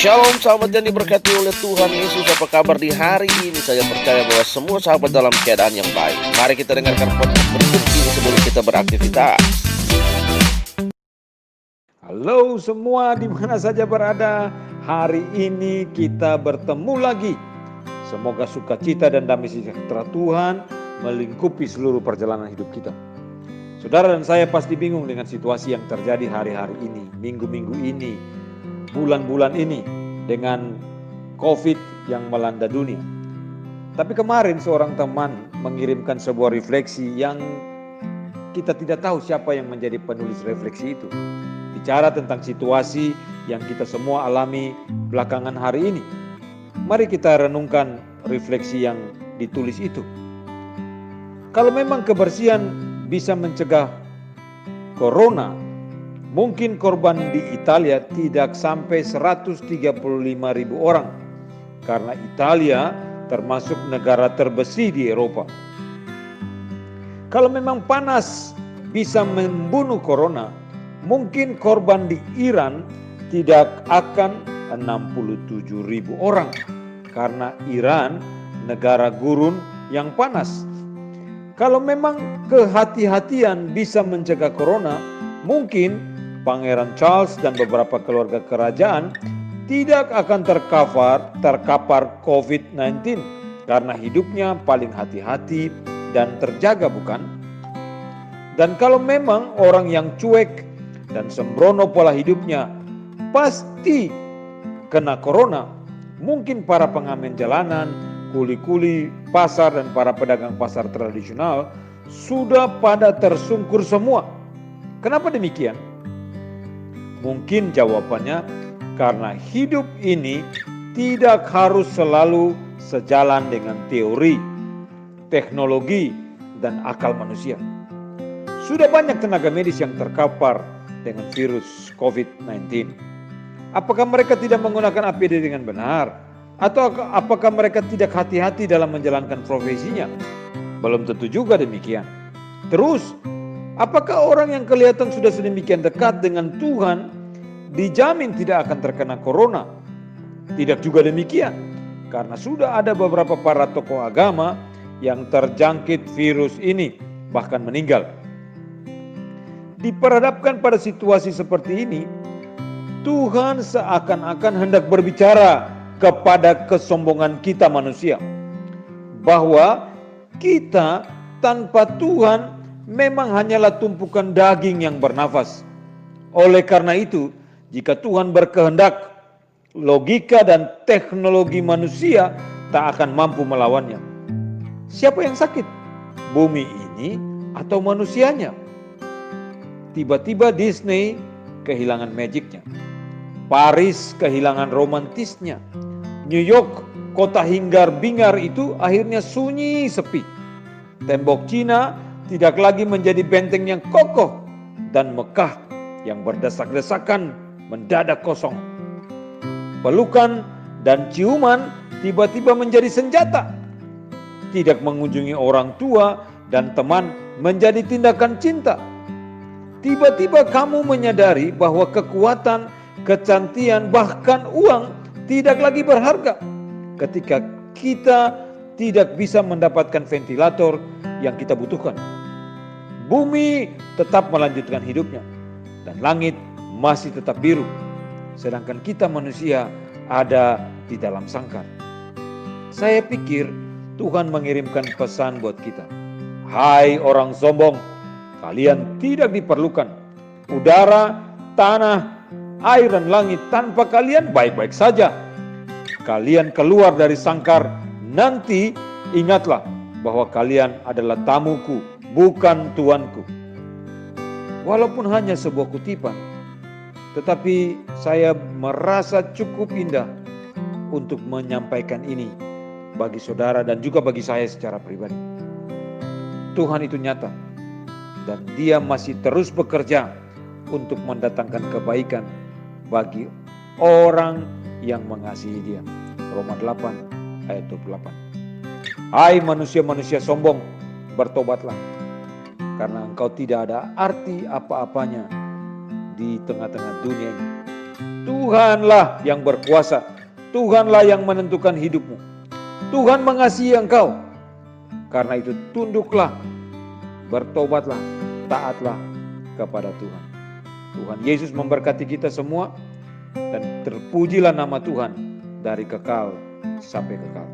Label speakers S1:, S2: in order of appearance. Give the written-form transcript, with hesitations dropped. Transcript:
S1: Shalom sahabat yang diberkati oleh Tuhan Yesus. Apa kabar di hari ini? Saya percaya bahwa semua sahabat dalam keadaan yang baik. Mari kita dengarkan podcast berikut ini sebelum kita beraktivitas.
S2: Halo semua, di mana saja berada. Hari ini kita bertemu lagi. Semoga sukacita dan damai sejahtera Tuhan melingkupi seluruh perjalanan hidup kita. Saudara dan saya pasti bingung dengan situasi yang terjadi hari-hari ini, minggu-minggu ini, bulan-bulan ini dengan COVID yang melanda dunia. Tapi kemarin seorang teman mengirimkan sebuah refleksi yang kita tidak tahu siapa yang menjadi penulis refleksi itu. Bicara tentang situasi yang kita semua alami belakangan hari ini. Mari kita renungkan refleksi yang ditulis itu. Kalau memang kebersihan bisa mencegah corona, mungkin korban di Italia tidak sampai 135.000 orang. Karena Italia termasuk negara terbersih di Eropa. Kalau memang panas bisa membunuh corona, mungkin korban di Iran tidak akan 67.000 orang. Karena Iran negara gurun yang panas. Kalau memang kehati-hatian bisa mencegah corona, mungkin Pangeran Charles dan beberapa keluarga kerajaan tidak akan terkapar COVID-19 karena hidupnya paling hati-hati dan terjaga, bukan? Dan kalau memang orang yang cuek dan sembrono pola hidupnya pasti kena corona, mungkin para pengamen jalanan, kuli-kuli pasar dan para pedagang pasar tradisional sudah pada tersungkur semua. Kenapa demikian? Mungkin jawabannya karena hidup ini tidak harus selalu sejalan dengan teori, teknologi, dan akal manusia. Sudah banyak tenaga medis yang terkapar dengan virus COVID-19. Apakah mereka tidak menggunakan APD dengan benar? Atau apakah mereka tidak hati-hati dalam menjalankan profesinya? Belum tentu juga demikian. Terus, apakah orang yang kelihatan sudah sedemikian dekat dengan Tuhan dijamin tidak akan terkena corona? Tidak juga demikian, karena sudah ada beberapa para tokoh agama yang terjangkit virus ini, bahkan meninggal. Diperhadapkan pada situasi seperti ini, Tuhan seakan-akan hendak berbicara kepada kesombongan kita manusia, bahwa kita tanpa Tuhan memang hanyalah tumpukan daging yang bernafas. Oleh karena itu, jika Tuhan berkehendak, logika dan teknologi manusia tak akan mampu melawannya. Siapa yang sakit? Bumi ini atau manusianya? Tiba-tiba Disney kehilangan magicnya. Paris kehilangan romantisnya. New York, kota hingar-bingar itu akhirnya sunyi sepi. Tembok Cina tidak lagi menjadi benteng yang kokoh, dan Mekah yang berdesak-desakan mendadak kosong. Pelukan dan ciuman tiba-tiba menjadi senjata. Tidak mengunjungi orang tua dan teman menjadi tindakan cinta. Tiba-tiba kamu menyadari bahwa kekuatan, kecantikan, bahkan uang tidak lagi berharga ketika kita tidak bisa mendapatkan ventilator yang kita butuhkan. Bumi tetap melanjutkan hidupnya dan langit masih tetap biru, sedangkan kita manusia ada di dalam sangkar. Saya pikir Tuhan mengirimkan pesan buat kita. Hai orang sombong, kalian tidak diperlukan. Udara, tanah, air dan langit tanpa kalian baik-baik saja. Kalian keluar dari sangkar, nanti ingatlah bahwa kalian adalah tamuku, bukan tuanku. Walaupun hanya sebuah kutipan, tetapi saya merasa cukup indah untuk menyampaikan ini bagi saudara dan juga bagi saya secara pribadi. Tuhan itu nyata dan Dia masih terus bekerja untuk mendatangkan kebaikan bagi orang yang mengasihi Dia. Roma 8 ayat 28. Hai manusia-manusia sombong, bertobatlah, karena engkau tidak ada arti apa-apanya di tengah-tengah dunia ini. Tuhanlah yang berkuasa. Tuhanlah yang menentukan hidupmu. Tuhan mengasihi engkau. Karena itu tunduklah, bertobatlah, taatlah kepada Tuhan. Tuhan Yesus memberkati kita semua dan terpujilah nama Tuhan dari kekal sampai kekal.